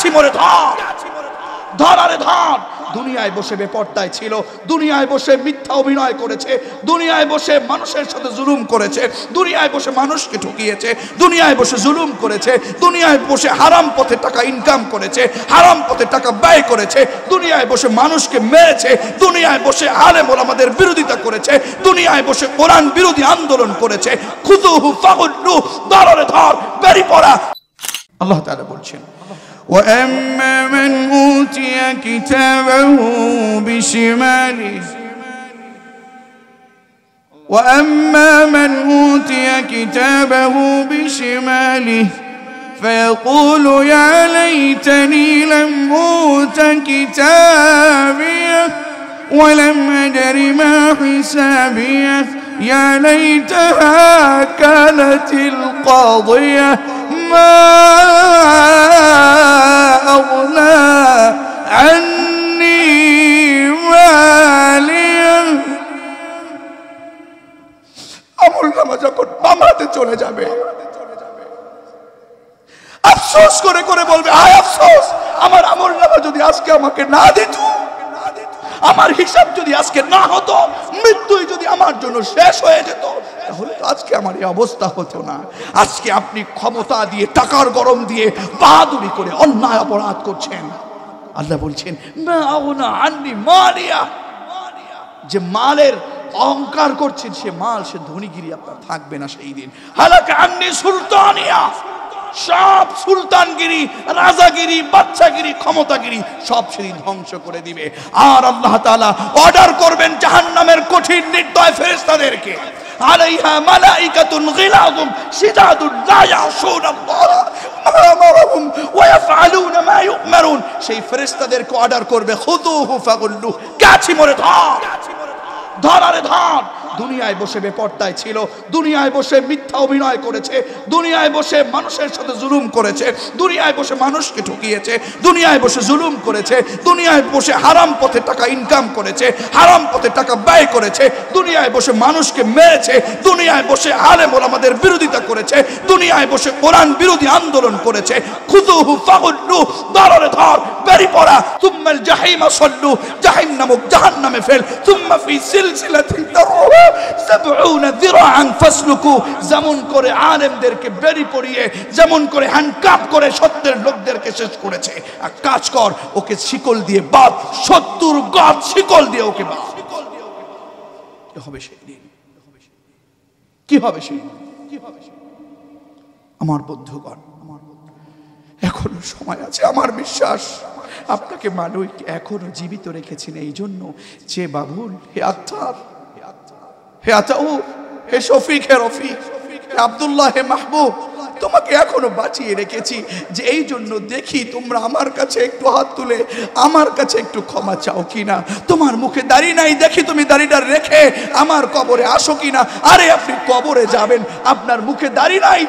কাছি মরে ধর, ধর আরে ধর। দুনিয়ায় বসে বেপরদায় ছিল, দুনিয়ায় বসে মিথ্যা অভিনয় করেছে, দুনিয়ায় বসে মানুষের সাথে জুলুম করেছে, দুনিয়ায় বসে মানুষকে ঠকিয়েছে, দুনিয়ায় বসে জুলুম করেছে, দুনিয়ায় বসে হারাম পথে টাকা ইনকাম করেছে, হারাম পথে টাকা ব্যয় করেছে, দুনিয়ায় বসে মানুষকে মেরেছে, দুনিয়ায় বসে আলেম ওলামাদের বিরোধিতা করেছে, দুনিয়ায় বসে কোরআন বিরোধী আন্দোলন করেছে। খুযুহু ফাগুল্লু, ধরে ধর, বেরি পড়া। আল্লাহ তাআলা বলছেন, وأما من أوتي كتابه بشماله وأما من أوتي كتابه بشماله فيقول يا ليتني لم أوت كتابيه ولم أدر ما حسابيه يا ليتها كانت القاضية ما أغنى عني ماليا। আমলনামা যখন বাম হাতে চলে যাবে, আফসোস করে করে বলবে, আয় আফসোস, আমার আমলনামা যদি আজকে আমাকে না দিত, আমার হিসাব যদি আজকে না হতো, মৃত্যুই যদি আমার জন্য শেষ হয়ে যেত, তাহলে তো আজকে আমার এই অবস্থা হতো না। আজকে আপনি ক্ষমতা দিয়ে, টাকার গরম দিয়ে বাহাদুরি করে অন্যায় অপরাধ করছেন। আল্লাহ বলছেন, মা আগুনা আন্নি মালিয়া, যে মালের অহংকার করছেন, সে মাল, সে ধনীগিরি আপনার থাকবে না সেই দিন। হালাকা আন্নি সুলতানিয়া, সব সুলতানগিরি, রাজাগিরি, বাদশাগিরি, ক্ষমতাগিরি সব সেদিন ধ্বংস করে দিবে। আর আল্লাহ তাআলা অর্ডার করবেন জাহান্নামের কঠিন নির্দয় ফেরেশতাদেরকে, আলাইহা মালাইকাতুন গিলাযুম শিদাদুন লা ইয়াসুনাল্লাহ মা আমারহুম ওয়া ইয়াফআলুনা মা ইউমারুন। সেই ফেরেশতাদেরকে অর্ডার করবে, খুযুহু ফাগুল্লু, কাছি মরে ধর, ধর আরে ধর। দুনিয়ায় বসে বেপরদায় ছিল, দুনিয়ায় বসে মিথ্যা অভিনয় করেছে, দুনিয়ায় বসে মানুষের সাথে জুলুম করেছে, দুনিয়ায় বসে মানুষকে ঠকিয়েছে, দুনিয়ায় বসে জুলুম করেছে, দুনিয়ায় বসে হারাম পথে টাকা ইনকাম করেছে, হারাম পথে টাকা ব্যয় করেছে, দুনিয়ায় বসে মানুষকে মেরেছে, দুনিয়ায় বসে আলেম ওলামাদের বিরোধিতা করেছে, দুনিয়ায় বসে কোরআন বিরোধী আন্দোলন করেছে। খুযুহু ফাগুল্লু, ধরে ধর, বেরি পড়া। তুম্মাল জাহিমা সাল্লু, জাহিম নামক জাহান্নামে ফেল। তুম্মা ফি সিলসিলাতিন দারুহা 70 যিরাআন ফাসলুকু। যেমন করে আলেমদেরকে বেরি পড়িয়ে, যেমন করে হ্যান্ডকাপ করে সত্যের লোকদেরকে শেষ করেছে, আর কাজ কর, ওকে শিকল দিয়ে বাঁধ, 70 গজ শিকল দিয়ে ওকে বাঁধ। কি হবে সেই দিন? কি হবে সেই দিন? আমার বন্ধুগণ, এখনো সময় আছে। আমার বিশ্বাস আপনাকে মানুষ এখনো জীবিত রেখেছেন এই জন্য যে বাবুল, হে আত্মার, হে আতাউ, হে শফিক, হে রফিক, হে আব্দুল্লাহ, হে মাহবুব, তোমাকে এখনো বাঁচিয়ে রেখেছি যে এই জন্য দেখি তোমরা আমার কাছে একটু হাত তুলে আমার কাছে একটু ক্ষমা চাও কিনা। তোমার মুখে দাড়ি নাই, দেখি তুমি দাড়িটা রেখে আমার কবরে আসো কিনা। আরে আপনি কবরে যাবেন, আপনার মুখে দাড়ি নাই,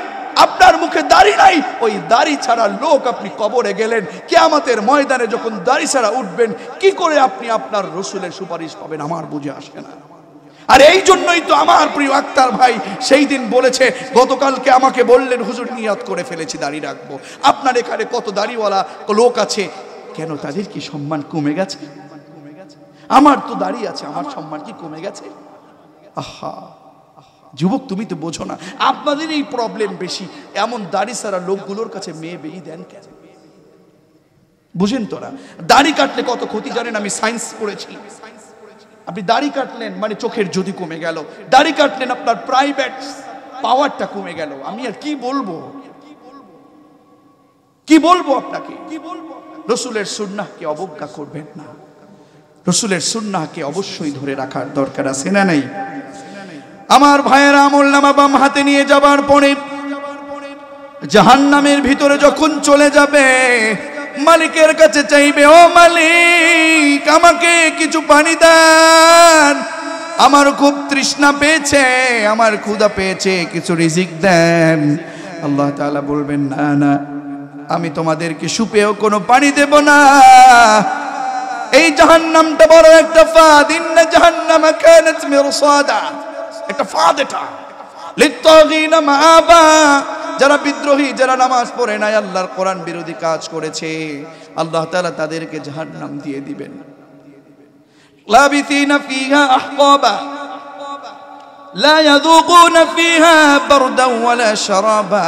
আপনার মুখে দাড়ি নাই, ওই দাড়ি ছাড়া লোক আপনি কবরে গেলেন। কিয়ামতের ময়দানে যখন দাড়ি ছাড়া উঠবেন, কি করে আপনি আপনার রসুলের সুপারিশ পাবেন? আমার বুঝে আসে না। আর এই জন্যই তো আমার প্রিয় আক্তার ভাই সেই দিন বলেছে, গতকালকে আমাকে বললেন, হুজুর নিয়াত করে ফেলেছি দাড়ি রাখবো। আপনার এখানে কত দাড়িওয়ালা লোক আছে, কেন তাদের কি সম্মান কমে গেছে? আমার তো দাড়ি আছে, আমার সম্মান কি কমে গেছে? আহা যুবক, তুমি তো বোঝো না, আপনাদের এই প্রবলেম বেশি। এমন দাড়ি ছাড়া লোকগুলোর কাছে মেয়ে বেই দেন কেন? বুঝেন তোরা? দাড়ি কাটলে কত ক্ষতি জানেন? আমি সায়েন্স পড়েছি। আপনি দাড়ি কাটলেন মানে চোখের জ্যোতি কমে গেল, দাড়ি কাটলেন আপনার প্রাইভেট পাওয়ারটা কমে গেল। আমি আর কি বলবো, কি বলবো আপনাকে? রসুলের সুন্নাহকে অবজ্ঞা করবেন না। রসুলের সুন্নাহকে অবশ্যই ধরে রাখার দরকার আছে না নাই? আমার ভাইয়েরা, আমলনামা বাম হাতে নিয়ে যাবার পরে জাহান্নামের ভিতরে যখন চলে যাবে, মালিকের কাছে চাইবে, ও মালিক, আমাকে কিছু পানি দেন, আমার খুব তৃষ্ণা পেয়েছে, আমার ক্ষুধা পেয়েছে, কিছু রিজিক দেন। আল্লাহ তাআলা বলবেন, না না, আমি তোমাদেরকে সুপেয় কোনো পানি দেব না। এই জাহান্নামটা বড় একটা ফাঁদ। ইন্না জাহান্নামা কানাত মিরসাদা, একটা ফাঁদ এটা। লিত্তাগিনা মাআবা, যারা বিদ্রোহী, যারা নামাজ পড়ে নাই, আল্লাহর কোরআন বিরোধী কাজ করেছে, আল্লাহ তাআলা তাদেরকে জাহান্নাম দিয়ে দিবেন। লাবিথিনা ফিহা আহকাবা লা ইয়াযুকুনা ফিহা বারদান ওয়ালা শারাবা,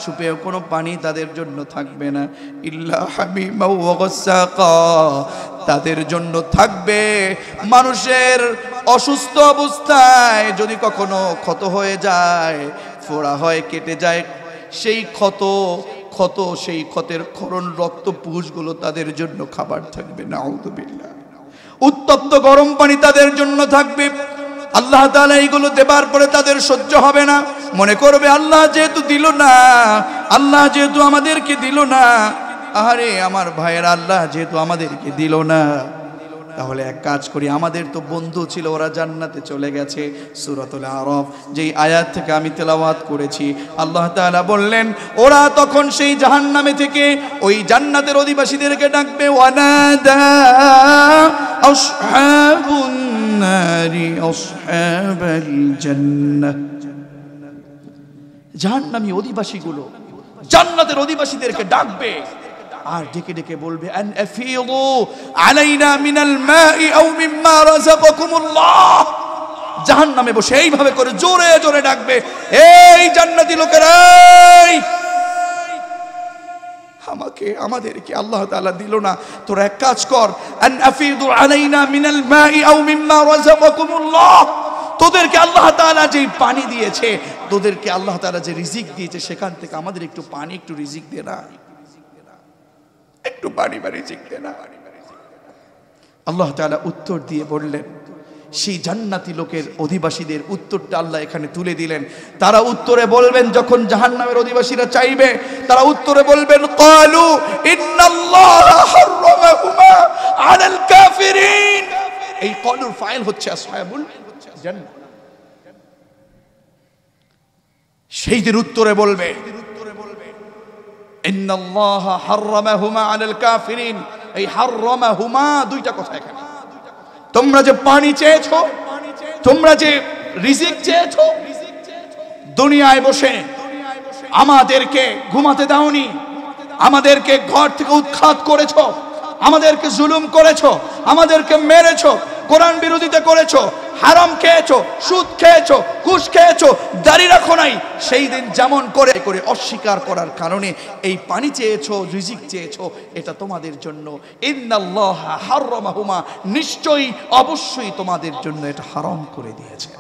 সুপেয় কোনো পানি তাদের জন্য থাকবে না। ইল্লা হামিমা ওয়া গাসসাকা, তাদের জন্য থাকবে মানুষের অসুস্থ অবস্থায় যদি কখনো ক্ষত হয়ে যায়, ফোড়া হয়, কেটে যায়, সেই ক্ষত সেই ক্ষতের ক্ষরণ রক্ত পুষগুলো তাদের জন্য খাবার থাকবে। নাউযুবিল্লাহ। উত্তপ্ত গরম পানি তাদের জন্য থাকবে। আল্লাহ তাআলা এইগুলো দেবার পরে তাদের সহ্য হবে না, মনে করবে আল্লাহ যেহেতু দিল না, আল্লাহ যেহেতু আমাদেরকে দিল না, আরে আমার ভাইয়ের আল্লাহ যেহেতু আমাদেরকে দিল না, তাহলে এক কাজ করি, আমাদের তো বন্ধু ছিল, ওরা জান্নাতে চলে গেছে। সূরাতুল আরাফ যেই আয়াত থেকে আমি তেলাওয়াত করেছি, আল্লাহ তাআলা বললেন ওরা তখন সেই জাহান্নামে থেকে ওই জান্নাতের অধিবাসীদেরকে ডাকবে, ওয়ানাদা আসহাবুন নারি আসহাবাল জান্নাহ। জাহান্নামী অধিবাসীগুলো জান্নাতের অধিবাসীদেরকে ডাকবে আর ডেকে ডেকে বলবে, আন আফিদু আলাইনা মিনাল মাই আও মিম্মা রাযাকাকুমুল্লাহ। জাহান্নামে বসে এইভাবে করে জোরে জোরে ডাকবে, এই জান্নাতি লোকেরা, আমাদেরকে আল্লাহ তাআলা দিল না, তোরা এক কাজ কর, আন আফিদু আলাইনা মিনাল মাই আও মিম্মা রাযাকাকুমুল্লাহ। তোদেরকে আল্লাহ তাআলা যে পানি দিয়েছে, তোদেরকে আল্লাহ তাআলা যে রিজিক দিয়েছে, সেখান থেকে আমাদের একটু পানি, একটু রিজিক দে না, একটু পানি বা রিজিক দে না। আল্লাহ তাআলা উত্তর দিয়ে বললেন, সেই জান্নাতি লোকের অধিবাসীদের উত্তরটা আল্লাহ এখানে তুলে দিলেন। তারা উত্তরে বলবেন, যখন জাহান্নামের অধিবাসীরা চাইবে, তারা উত্তরে বলবেন, ক্বালু ইন্নাল্লাহা হাররামাহুমা আলাল কাফিরিন। এই ক্বালুর ফাইল হচ্ছে আসহাবুল জান্নাহ। সেইদের উত্তরে বলবে, ইন্নাল্লাহা হাররামাহুমা আলাল কাফিরিন। এই হাররামাহুমা দুইটা কথা এখানে। তোমরা যে পানি চেয়েছো, তোমরা যে রিজিক চেয়েছো, দুনিয়ায় বসে আমাদেরকে ঘুমাতে দাওনি, আমাদেরকে ঘর থেকে উৎখাত করেছো, আমাদেরকে জুলুম করেছো, আমাদেরকে মেরেছো, কোরআন বিরোধিতা করেছো, হারাম খেয়েছো, সুদ খেয়েছো, ঘুষ খেয়েছো, দাড়ি রাখো নাই। সেই দিন যেমন করে করে অস্বীকার করার কারণে এই পানি চেয়েছো, রিজিক চেয়েছো, এটা তোমাদের জন্য। ইন্নাল্লাহা হাররামাহুমা, নিশ্চয়ই অবশ্যই তোমাদের জন্য এটা হারাম করে দিয়েছে।